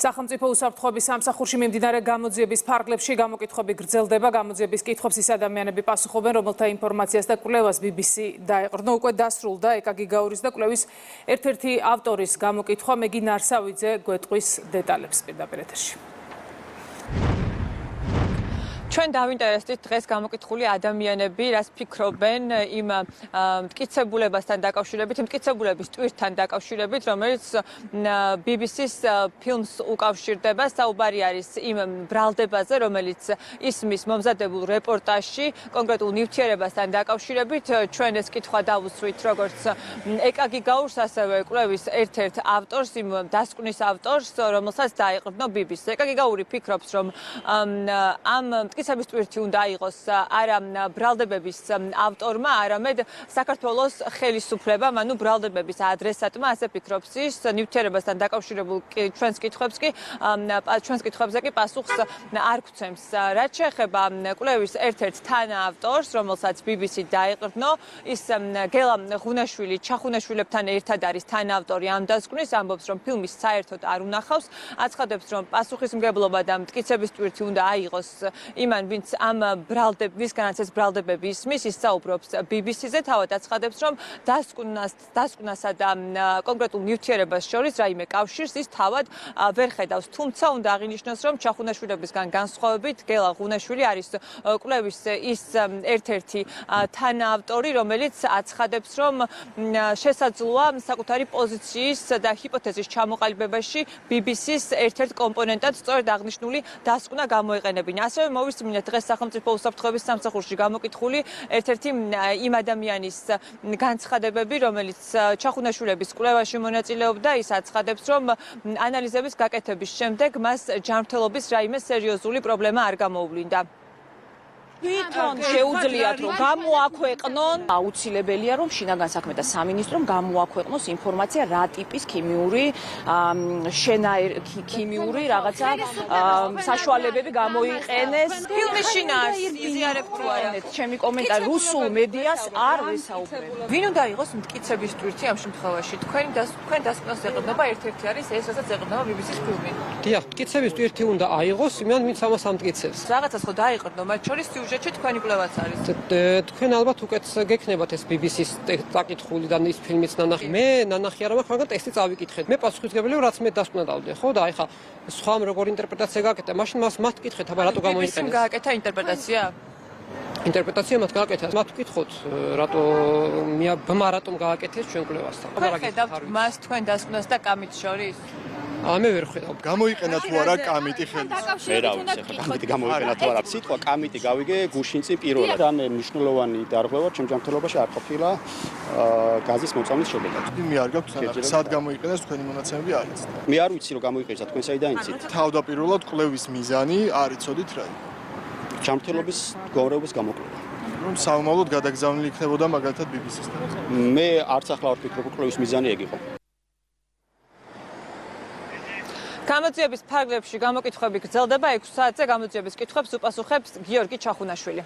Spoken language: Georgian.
სახელმწიფო უსაფრთხოების სამსახურში მიმდინარე გამოძიების ფარგლებში გამოკითხვები გრძელდება. გამოძიების კითხვებს ის ადამიანები პასუხობენ, რომელთა ინფორმაციას და კვლევას BBC დაეყრდნო. უკვე დასრულდა ეკა გიგაურის და კვლევის ერთ-ერთი ავტორის გამოკითხვა. მეგი ნარსავიძე გვეტყვის დეტალებს პირდაპირ ეთერში. ჩვენ დავინტერესდით დღეს გამოკითხული ადამიანები, რას ფიქრობენ იმ მტკიცებულებასთან დაკავშირებით, მტკიცებულების ტვირთთან დაკავშირებით, რომელიც BBC-ს ფილმს უკავშირდება. საუბარი არის იმ ბრალდებაზე, რომელიც ისმის მომზადებულ რეპორტაჟში, კონკრეტულ ნივთიერებასთან დაკავშირებით. ჩვენ ეს კითხვა დავუსვით როგორც ეკა გიგაურს, ასევე კვლევის ერთ-ერთ ავტორს, იმ დასკვნის ავტორს, რომელსაც დაეყრდნო BBC-ს. ეკა გიგაური ფიქრობს, რომ ამ მტკიცების ტვირთი უნდა აიღოს არა ბრალდებების ავტორმა, არამედ საქართველოს ხელისუფლებამ, ანუ ბრალდებების ადრესატმა, ასე ფიქრობს ის. ნივთიერებასთან დაკავშირებულ ჩვენს კითხვებზე კი პასუხს არ გვცემს. რაც შეეხება კვლევის ერთ-ერთ თანაავტორს, რომელსაც BBC დაეყრდნო, ის გელა ღუნაშვილი, ჩახუნაშვილებთან ერთად არის თანაავტორი ამ დასკვნის, ამბობს, რომ ფილმი საერთოდ არ უნახავს, აცხადებს, რომ პასუხისმგებლობა და მტკიცების ტვირთი უნდა აიღოს იმან, ვინც ამ ბრალდებისგანაც ეს ბრალდებები ისმის, ის საუბრობს BBC-ზე, თავად აცხადებს, რომ დასკვნასა და კონკრეტულ ნივთიერებას შორის რაიმე კავშირს ის თავად ვერ ხედავს. თუმცა უნდა აღინიშნოს, რომ ჩახუნაშვილებისგან განსხვავებით, გელა ღუნაშვილი არის კვლევის ის ერთ-ერთი თანაავტორი, რომელიც აცხადებს, რომ შესაძლოა საკუთარი პოზიციის და ჰიპოთეზის ჩამოყალიბებაში BBC-ს ერთ-ერთ კომპონენტად სწორედ აღნიშნული დასკვნა გამოეყენებინა. ასევე მოვისმინეთ დღეს სახელმწიფო უსაფრთხოების სამსახურში გამოკითხული ერთ-ერთი იმ ადამიანის განცხადებები, რომელიც ჩახუნაშვილების კვლევაში მონაწილეობდა. ის აცხადებს, რომ ანალიზების გაკეთების შემდეგ მას ჯანმრთელობის რაიმე სერიოზული პრობლემა არ გამოუვლინდა. თვითონ შეუძლიათ რომ გამოაქვეყნონ, აუცილებელია რომ შინაგან საქმეთა სამინისტრომ გამოაქვეყნოს ინფორმაცია რა ტიპის ქიმიური რაღაცა საშუალებები გამოიყენეს. ფილმის შინაარს იზიარებ თუ არა? ჩემი კომენტარი რუსულ მედიას არ ვესაუბრებ. ვინ უნდა იყოს მტკიცების ტვირთი ამ შემთხვევაში? თქვენ დასკვნას ეყრდნობა ერთ-ერთი არის ეს, რასაც ეყრდნობა BBC-ს ფილმი. დიახ, მტკიცების ტვირთი უნდა აიღოს იმან, ვინც ამას ამტკიცებს. რაღაცას ხო დაეყრდნო, მათ შორის სიუჟეტში თქვენი კვლევაც არის. თქვენ ალბათ უკეთ გექნებათ ეს BBC-ს დაკითხული და ის ფილმიც ნანახი. მე ნანახი არა მაქვს, მაგრამ ტექსტი წავიკითხეთ. მე პასუხისმგებელია, რაც მე დასკვნა დავდე, ხო და ეხა სხვამ როგორ ინტერპრეტაცია გააკეთა, მაშინ მათ კითხეთ, აბა რატო გამოიყენეს. BBC-მ გააკეთა ინტერპრეტაცია? ინტერპრეტაცია მათ გააკეთა. მათ ვკითხოთ, რატომ გააკეთეს ჩვენ კვლევასთან. ხედავთ მას თქვენ დასკვნას და კამით შორის? მე ვერ ხედავ. გამოიყენა თუ არა კამიტი ხელს? მე რა ვიცი, ხა კამიტი გამოიყენა თუ არა. სიტყვა კამიტი გავიგე გუშინ წინ პირველად. ან მნიშვნელოვანი დარღვევა ჩემ ჯანმრთელობაში არ ყოფილა გაზის მოწამვლის შედეგად. მე არ გაქვს თანახმად. სად გამოიყენეს თქვენი მონაცემები არ იცით. მე არ ვიცი რომ გამოიყენეს თქვენ საიდან იცით. თავდაპირველად კვლევის მიზანი არ იცოდით რა. ჯანმრთელობის მდგომარეობის გამოკვლევა. რომ საომავლოდ გადაგზავნილი იქნებოდა მაგალითად BBC-სთან. მე არც ახლა არ ვფიქრობ, კვლევის მიზანი ეგ იყო. გამოძიების ფარგლებში გამოკითხვები გრძელდება 6 საათზე. გამოძიების კითხვებს უპასუხებს გიორგი ჩახუნაშვილი.